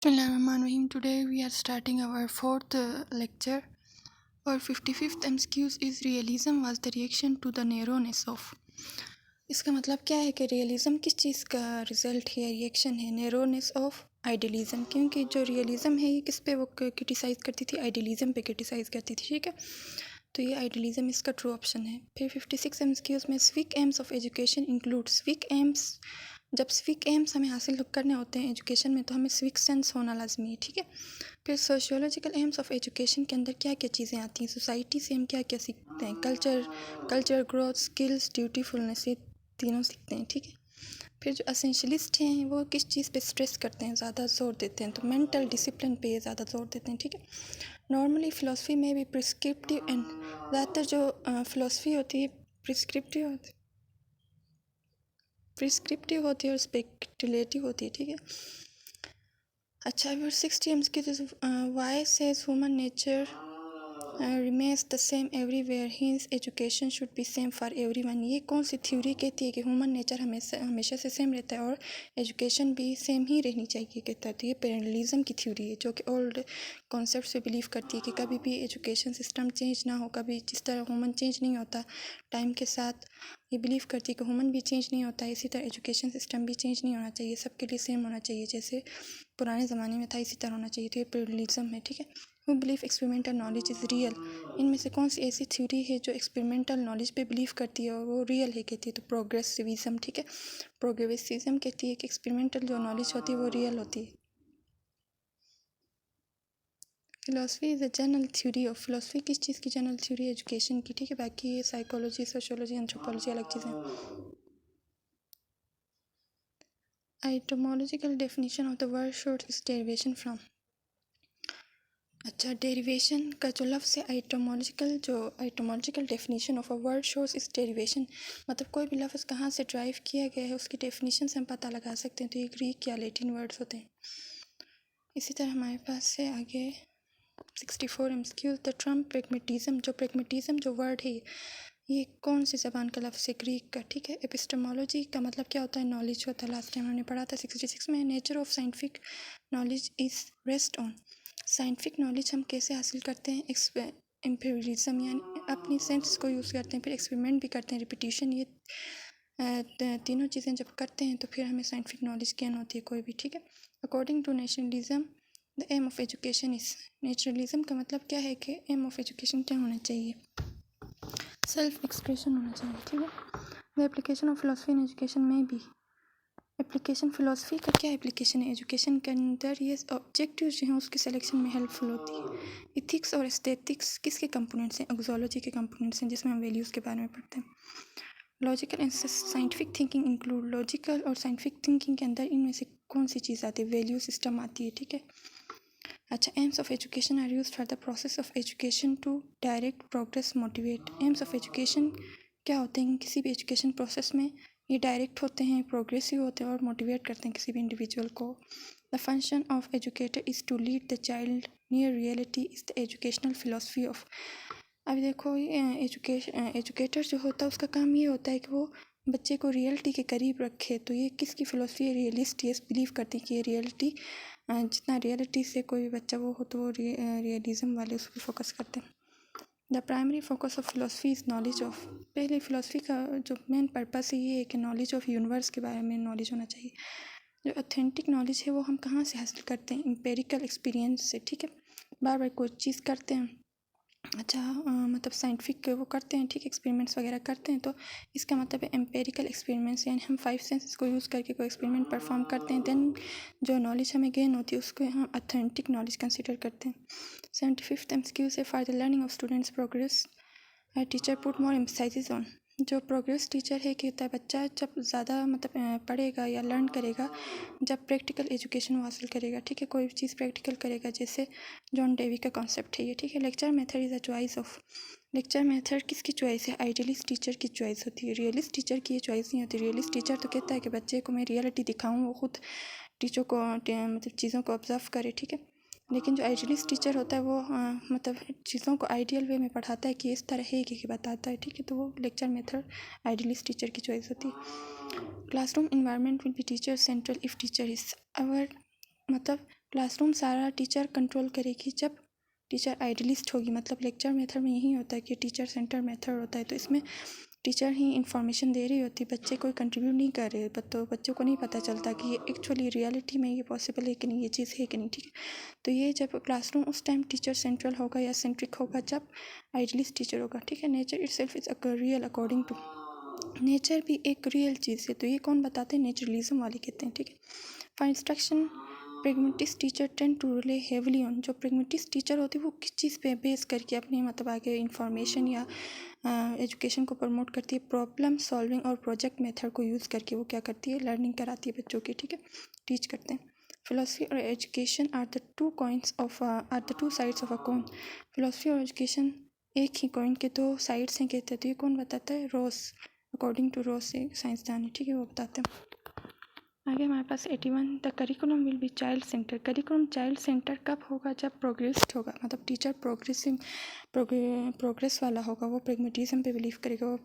Bismillahirrahmanirrahim. Today we are starting our fourth lecture. Our 55th MCQs is realism was the reaction to the narrowness of. इसका मतलब क्या है कि realism किस चीज़ का रिज़ल्ट है, रिएक्शन है, नैरोनेस ऑफ आइडियलिज़म। क्योंकि जो रियलिज़म है ये किस पे वो क्रिटिसाइज़ करती थी, आइडियलिज़म पे क्रिटिसाइज़ करती थी, ठीक है। तो ये आइडियलिज़म इसका ट्रू ऑप्शन है। फिर 56 MCQs में स्विक AIIMS of education include स्विक AIIMS. जब स्विक एम्स हमें हासिल करने होते हैं एजुकेशन में तो हमें स्विक सेंस होना लाजमी है, ठीक है। फिर सोशियोलॉजिकल एम्स ऑफ एजुकेशन के अंदर क्या क्या चीज़ें आती हैं, सोसाइटी से हम क्या क्या सीखते हैं, कल्चर ग्रोथ, स्किल्स, ड्यूटीफुलनेस, ये तीनों सीखते हैं, ठीक है। फिर जो असेंशलिस्ट हैं वो किस चीज़ पे स्ट्रेस करते हैं, ज़्यादा जोर देते हैं, तो मेंटल डिसिप्लिन पे ज़्यादा जोर देते हैं, ठीक है। नॉर्मली फ़िलासफ़ी में भी प्रिस्क्रिप्टिव एंड ज़्यादातर जो फ़िलासफ़ी होती है प्रिस्क्रिप्टिव होती है और स्पेक्युलेटिव होती है, ठीक है। अच्छा, फिर 60 की Y says human nature remains the same everywhere hence education should be same for everyone. ये कौन सी थ्योरी कहती है कि ह्यूमन नेचर हमेशा से सेम रहता है और एजुकेशन भी सेम ही रहनी चाहिए कहता है। तो ये पैरेललिज्म की थ्योरी है जो कि ओल्ड कॉन्सेप्ट से बिलीव करती है कि कभी भी एजुकेशन सिस्टम चेंज ना हो, कभी जिस तरह ह्यूमन चेंज नहीं होता टाइम के साथ, ये बिलीव करती है कि ह्यूमन भी चेंज नहीं होता है, इसी तरह एजुकेशन सिस्टम भी चेंज नहीं होना चाहिए, सबके लिए सेम होना चाहिए, जैसे पुराने ज़माने में था इसी तरह होना चाहिए। तो ये पैरेललिज्म है, ठीक है। Who believe experimental knowledge is real. इनमें से कौन सी ऐसी थ्योरी है जो एक्सपेरिमेंटल नॉलेज पे बिलीव करती है और वो रियल है कहती है, तो प्रोग्रेसिविज्म, ठीक है। प्रोग्रेसिविज्म कहती है कि एक्सपेरिमेंटल जो नॉलेज होती है वो रियल होती है। Philosophy is a general theory of. Philosophy किस चीज़ की जनरल थ्योरी, एजुकेशन की, ठीक है। बाकी ये साइकोलॉजी, सोशियोलॉजी, एंथ्रोपोलॉजी अलग चीज़ें। Etymological definition of the word short is derivation from. अच्छा, डेरिवेशन का जो लफ्ज़ है etymological definition of a word shows is derivation, मतलब कोई भी लफ्ज़ कहाँ से ड्राइव किया गया है उसकी डेफिनेशन से हम पता लगा सकते हैं। तो ये ग्रीक या लैटिन वर्ड्स होते हैं। इसी तरह हमारे पास है आगे 64 MCQ। द टर्म प्रेगमेटिज्म, जो प्रेगमेटिज्म जो वर्ड है ये कौन सी ज़बान का लफ्ज़ है, ग्रीक का, ठीक है। एपिस्टेमोलॉजी का मतलब क्या होता है, नॉलेज होता है, लास्ट टाइम हमने पढ़ा था 66 में। Nature of scientific knowledge is rest on. Scientific knowledge हम कैसे हासिल करते हैं, एम्पिरिज्म यानी अपनी सेंस को यूज़ करते हैं, फिर एक्सपेरिमेंट भी करते हैं, रिपीटिशन, ये तीनों चीज़ें जब करते हैं तो फिर हमें साइंटिफिक नॉलेज गेन होती है कोई भी, ठीक है। According to nationalism the aim of education is. Naturalism का मतलब क्या है कि एम ऑफ एजुकेशन क्या होना चाहिए, सेल्फ एक्सप्रेशन होना चाहिए, ठीक है। The application of philosophy in education में भी एप्लीकेशन, फ़िलासफ़ी का क्या एप्लीकेशन है एजुकेशन के अंदर, ये ऑब्जेक्टिव जो हैं उसके सिलेक्शन में हेल्पफुल होती है। इथिक्स और एस्थेटिक्स किसके कंपोनेंट्स हैं, एक्सोलॉजी के कंपोनेंट्स हैं जिसमें हम वैल्यूज़ के बारे में पढ़ते हैं। Logical and scientific thinking include. Logical और साइंटिफिक थिंकिंग के अंदर इनमें से कौन सी चीज़ आती है, वैल्यू सिस्टम आती है, ठीक है। अच्छा, aims of education are use for the process of education to direct progress motivate. Aims of education क्या होते हैं किसी भी एजुकेशन प्रोसेस में, ये डायरेक्ट होते हैं, प्रोग्रेसिव होते हैं और मोटिवेट करते हैं किसी भी इंडिविजुअल को। The function of educator is to lead the child near reality is the educational philosophy of. अभी देखो एजुकेटर जो होता है उसका काम ये होता है कि वो बच्चे को रियलिटी के करीब रखे। तो ये किसकी फ़िलोसफी है, रियलिस्ट, ये बिलीव करती है कि ये रियलिटी, जितना रियलिटी से कोई भी बच्चा वो हो तो वो रियलिज़म वाले उस पर फोकस करते हैं। The primary focus of philosophy is knowledge of. पहले फ़िलासफ़ी का जो मेन पर्पस है ये है कि नॉलेज ऑफ यूनिवर्स के बारे में नॉलेज होना चाहिए। जो ऑथेंटिक नॉलेज है वो हम कहाँ से हासिल करते हैं, एम्पेरिकल एक्सपीरियंस से, ठीक है। बार बार कोई चीज़ करते हैं, अच्छा मतलब साइंटिफिक वो करते हैं, ठीक, एक्सपेरिमेंट्स वगैरह करते हैं, तो इसका मतलब है एम्पेरिकल एक्सपेरिमेंट्स, यानी हम 5 सेंसेस को यूज़ करके कोई एक्सपेरिमेंट परफॉर्म करते हैं, देन जो नॉलेज हमें गेन होती है उसको हम ऑथेंटिक नॉलेज कंसिडर करते हैं। 75th MCQ से for the learning of students progress teacher put more emphasise on. जो प्रोग्रेस टीचर है कहता है बच्चा जब ज़्यादा मतलब पढ़ेगा या लर्न करेगा जब प्रैक्टिकल एजुकेशन वो हासिल करेगा, ठीक है, कोई भी चीज़ प्रैक्टिकल करेगा, जैसे जॉन डेवी का कॉन्सेप्ट है ये, ठीक है। Lecture method is a choice of. Lecture method किसकी चॉइस है, आइडियलिस्ट टीचर की चॉइस होती है, रियलिस्ट टीचर की ये चॉइस नहीं होती। रियलिस्ट टीचर तो कहता है कि बच्चे को मैं रियलिटी दिखाऊँ, वो खुद टीचर को मतलब चीज़ों को ऑब्जर्व करे, ठीक है। लेकिन जो आइडियलिस्ट टीचर होता है वो मतलब चीज़ों को आइडियल वे में पढ़ाता है कि इस तरह है कि बताता है, ठीक है। तो वो लेक्चर मेथड आइडियलिस्ट टीचर की चॉइस होती है। Classroom environment will be teacher central if teacher is our, मतलब क्लासरूम सारा टीचर कंट्रोल करेगी जब टीचर आइडियलिस्ट होगी। मतलब लेक्चर मेथड में यही होता है कि टीचर सेंटर मेथड होता है, तो इसमें टीचर ही इंफॉर्मेशन दे रही होती है, बच्चे कोई कंट्रीब्यूट नहीं कर रहे, तो बच्चों को नहीं पता चलता कि ये एक्चुअली रियलिटी में ये पॉसिबल है कि नहीं, ये चीज़ है कि नहीं, ठीक है। तो ये जब क्लासरूम उस टाइम टीचर सेंट्रल होगा या सेंट्रिक होगा जब आइडियलिस्ट टीचर होगा, ठीक है। Nature itself is real according to, nature भी एक रियल चीज़ है, तो ये कौन बताते हैं, नेचुरलिज्म वाले कहते हैं, ठीक है। For instruction pragmatist teacher tend to rely heavily on, जो प्रेगमेटिस्ट टीचर होती है वो किस चीज़ पे बेस करके अपने मतलब आगे इंफॉर्मेशन या एजुकेशन को प्रमोट करती है, प्रॉब्लम सॉल्विंग और प्रोजेक्ट मेथड को यूज़ करके वो क्या करती है, लर्निंग कराती है बच्चों की, ठीक है, टीच करते हैं। फिलोसफी और education are the two sides of a coin, philosophy और एजुकेशन एक ही कॉइन के दो साइड्स हैं कहते हैं, तो ये कौन बताता है, रॉस, अकॉर्डिंग टू रॉस एक साइंसदान है, ठीक है, वो बताते हैं। आगे हमारे पास 81, the curriculum will be child centre, curriculum child centre कब होगा, जब प्रोग्रेस्ड होगा, मतलब टीचर प्रोग्रेस वाला होगा, वो प्रेगमेटिज्म पे बिलीव करेगा, वो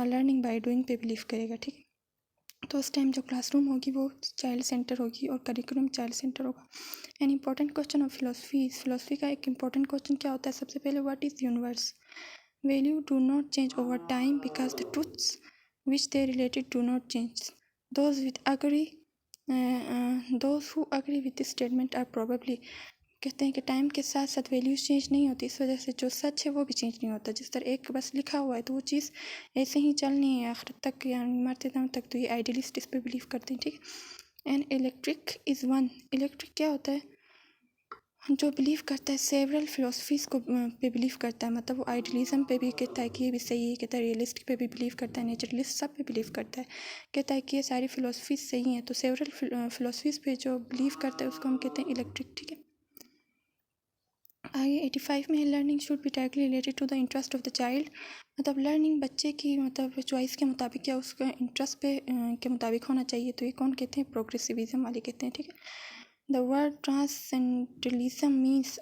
लर्निंग बाय डूइंग पे बिलीव करेगा, ठीक है। तो उस टाइम जो क्लासरूम होगी वो चाइल्ड सेंटर होगी और करिकुलम चाइल्ड सेंटर होगा। An important question of philosophy का एक इम्पॉर्टेंट क्वेश्चन क्या होता है, सबसे पहले what is universe, value do not change over time because the truths which they related do not change, those who agree with this statement are probably, कहते हैं कि टाइम के साथ साथ वैल्यूज चेंज नहीं होती, इस वजह से जो सच है वो भी चेंज नहीं होता। जिस तरह एक बस लिखा हुआ है तो वो चीज़ ऐसे ही चलनी है आखिर तक या मरते दम तक, तो ये आइडियलिस्ट इस पर बिलीव करते हैं, ठीक है। And electric is one, electric क्या होता है, जो बिलीव करता है सेवरल फिलोसफीज़ को पे बिलीव करता है, मतलब वो आइडियलिज्म पे भी कहता है कि ये भी सही है, कहता है रियलिस्ट पे भी बिलीव करता है, नेचुरलिस्ट सब पे बिलीव करता है, कहता है कि ये सारी फिलोसफीज सही हैं। तो सेवरल फिलोसफीज़ पे जो बिलीव करता है उसको हम कहते हैं इलेक्ट्रिक, ठीक है। आगे 85 में learning should be directly related to the interest of the child, मतलब लर्निंग बच्चे की मतलब चॉइस के मुताबिक या उसका इंटरेस्ट पे के मुताबिक होना चाहिए, तो ये कौन कहते हैं, प्रोग्रेसिविज्म वाले कहते हैं, ठीक है। द वर्ड ट्रांसेंडेंटलिज्म मीन्स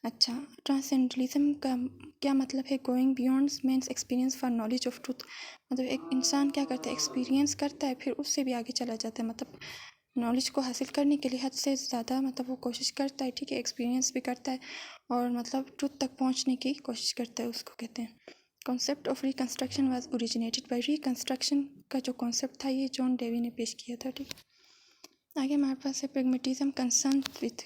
अच्छा, ट्रांसेंडेंटलिज्म का क्या मतलब है, going beyond men's experience for knowledge of truth, मतलब एक इंसान क्या करता है, एक्सपीरियंस करता है फिर उससे भी आगे चला जाता है, मतलब नॉलेज को हासिल करने के लिए हद से ज़्यादा मतलब वो कोशिश करता है, ठीक है, एक्सपीरियंस भी करता है और मतलब ट्रूथ तक पहुंचने की कोशिश करता है, उसको कहते हैं। Concept of reconstruction was originated by, reconstruction का जो कॉन्सेप्ट था ये जॉन डेवी ने पेश किया था, ठीक है। आगे हमारे पास है प्रेगमेटिज्म कंसर्न विथ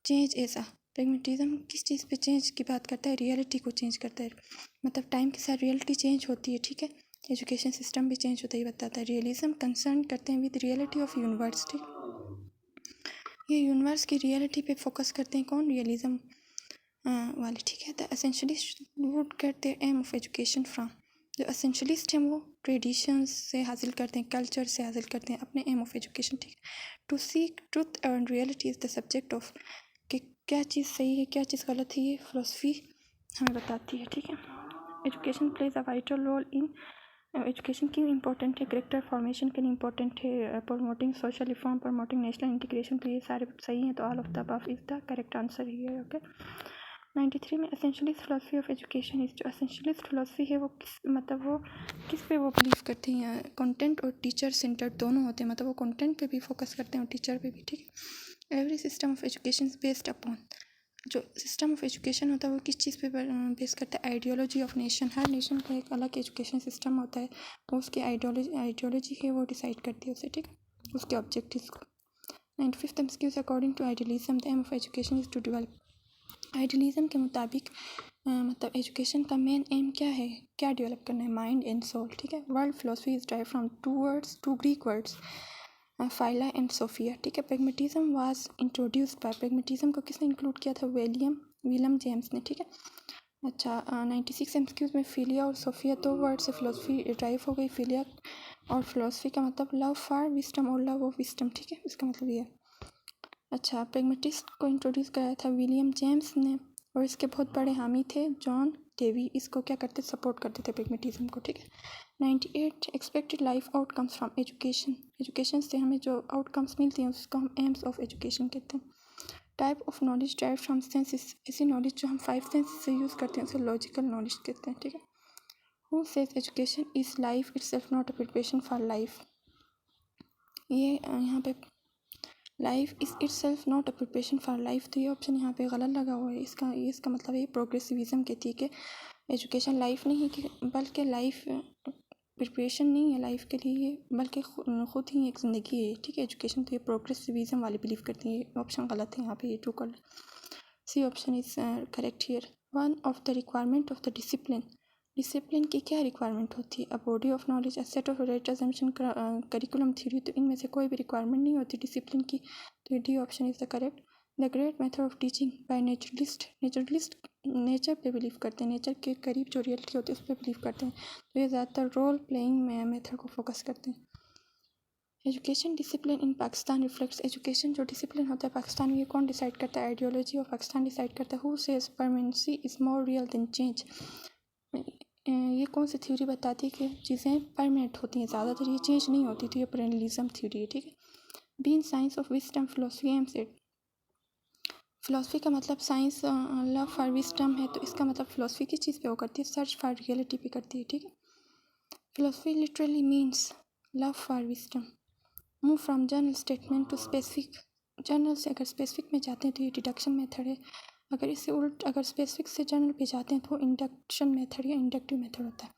चेंज ऐसा, प्रेगमेटिज्म किस चीज़ पे चेंज की बात करता है, रियलिटी को चेंज करता है, मतलब टाइम के साथ रियलिटी चेंज होती है, ठीक है, एजुकेशन सिस्टम भी चेंज होता है, ये बताता है। रियलिज्म कंसर्न करते हैं विद रियलिटी ऑफ यूनिवर्स, ठीक, ये यूनिवर्स की रियलिटी पे फोकस करते हैं, कौन, रियलिज्म वाले, ठीक है। The essentialist would get their aim of education from, जो एसेंशियलिस्ट हैं वो ट्रेडिशंस से हासिल करते हैं, कल्चर से हासिल करते हैं अपने एम ऑफ एजुकेशन, ठीक है। To seek truth and reality is the subject of, कि क्या चीज़ सही है क्या चीज़ गलत है, ये फिलोसफी हमें बताती है, ठीक है। Education plays a vital role in, education क्यों इंपॉर्टेंट है, करेक्टर फॉर्मेशन के लिए इंपॉर्टेंट है, promoting social reform, promoting national integration, तो ये सारे सही हैं, तो all of the above is the correct answer ही है, ओके। 93 में essentialist philosophy of education is, जो एसेंशियलिस्ट फिलोसफी है वो किस पे वो बिलीव करते हैं, कंटेंट और टीचर सेंटर्ड दोनों होते हैं, मतलब वो कंटेंट पे भी फोकस करते हैं और टीचर पे भी, ठीक है। Every system of education is based upon, जो सिस्टम ऑफ एजुकेशन होता है वो किस चीज़ पे बेस करता है, ideology of nation, her nation का एक अलग एजुकेशन सिस्टम होता है, वो उसकी आइडियोलॉजी है वो डिसाइड करती है उसे, ठीक है, उसके ऑब्जेक्टिव्स को। 95th MCQs, according to idealism the aim of education is to develop, idealism के मुताबिक मतलब एजुकेशन का मेन एम क्या है, क्या डेवलप करना है, माइंड एंड सोल, ठीक है। Word philosophy is derived from two Greek words philo and sophia, ठीक है। Pragmatism was introduced by, pragmatism को किसने इंक्लूड किया था, विलियम जेम्स ने, ठीक है। अच्छा, 96 एमसीक्यूज में फिलिया और सोफिया दो वर्ड से फिलोसफी ड्राइव हो गई, फिलिया और फिलोसफी का मतलब लव फॉर विस्डम और लव ऑफ विस्डम, ठीक है, इसका मतलब ये है। अच्छा, प्रेगमेटिस्ट को इंट्रोड्यूस कराया था विलियम जेम्स ने और इसके बहुत बड़े हामी थे जॉन डेवी, इसको क्या करते, सपोर्ट करते थे प्रेगमेटिज्म को, ठीक है। 98 expected life outcomes from education, education से हमें जो आउटकम्स मिलती हैं उसको हम एम्स ऑफ एजुकेशन कहते हैं। Type of knowledge drive from senses, ऐसी नॉलेज जो हम 5 सेंसेस से यूज़ करते हैं उसे लॉजिकल नॉलेज कहते हैं, ठीक है। Who says education is life itself not a preparation for life, ये यहाँ पे life is it self not a preparation for life, तो ये ऑप्शन यहाँ पे गलत लगा हुआ है। इसका मतलब है प्रोग्रेसिविज़म कहती है कि एजुकेशन लाइफ नहीं है, कि बल्कि लाइफ प्रिपरेशन नहीं है लाइफ के लिए, बल्कि ख़ुद ही एक ज़िंदगी है, ठीक है एजुकेशन। तो ये प्रोग्रेसिविज़म वाले बिलीव करती है, ऑप्शन गलत है यहाँ पे, ये ट्रू कर। C option is correct here. One of the requirement of the discipline, discipline की क्या रिक्वायरमेंट होती है? A body of knowledge, a set of right assumption, curriculum theory. तो इनमें से कोई भी रिक्वायरमेंट नहीं होती डिसिप्लिन की, तो D option is the correct. The great method of teaching bye naturalist, naturalist nature पे बिलीव करते हैं, नेचर के करीब जो रियलिटी होती है उस पर बिलीव करते हैं, तो ये ज़्यादातर रोल प्लेइंग मेथड को फोकस करते हैं। Education discipline in Pakistan reflects, education जो डिसिप्लिन होता है पाकिस्तान में, ये कौन डिसाइड करता है? आइडियोलॉजी ऑफ पाकिस्तान डिसाइड करता है। Who says permanency is more real than change, ये कौन सी थ्योरी बताती है कि चीज़ें परमानेंट होती हैं, ज़्यादातर ये चेंज नहीं होती, तो ये पेरेंटलिज्म थ्योरी है, ठीक है। Been science of wisdom philosophy aims it, philosophy का मतलब साइंस लव फॉर विस्डम है, तो इसका मतलब फ़िलासफ़ी किस चीज़ पे वो करती है? सर्च फॉर रियलिटी पे करती है, ठीक है। Philosophy literally means love for wisdom. Move from general statement to specific, general से अगर स्पेसिफिक में जाते हैं तो ये डिडक्शन मेथड है, अगर इससे उल्ट अगर स्पेसिफिक से जनरल पे जाते हैं तो इंडक्शन मेथड या इंडक्टिव मेथड होता है।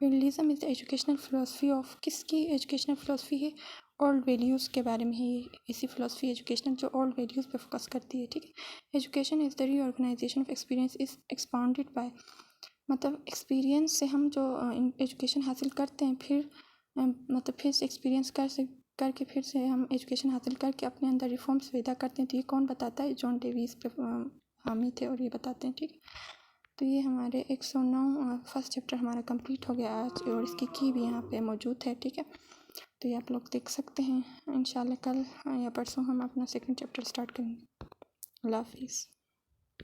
Perennialism is the educational philosophy of, किसकी एजुकेशनल फ़िलासफ़ी है? ओल्ड वैल्यूज़ के बारे में है ये, ऐसी फ़िलासफ़ी एजुकेशनल जो ओल्ड वैल्यूज़ पे फोकस करती है, ठीक है। Education is the reorganization of experience is expounded by, मतलब एक्सपीरियंस से हम जो एजुकेशन हासिल करते हैं, फिर मतलब फिर से एक्सपीरियंस करके फिर से हम एजुकेशन हासिल करके अपने अंदर रिफॉर्म्स पैदा करते हैं, तो ये कौन बताता है? जॉन डेविस पे हामी थे और ये बताते हैं, ठीक है। तो ये हमारे 109 फर्स्ट चैप्टर हमारा कंप्लीट हो गया आज, और इसकी की भी यहाँ पे मौजूद है, ठीक है। तो ये आप लोग देख सकते हैं। इंशाल्लाह कल या परसों हम अपना सेकंड चैप्टर स्टार्ट करेंगे। अल्लाह हाफिज़।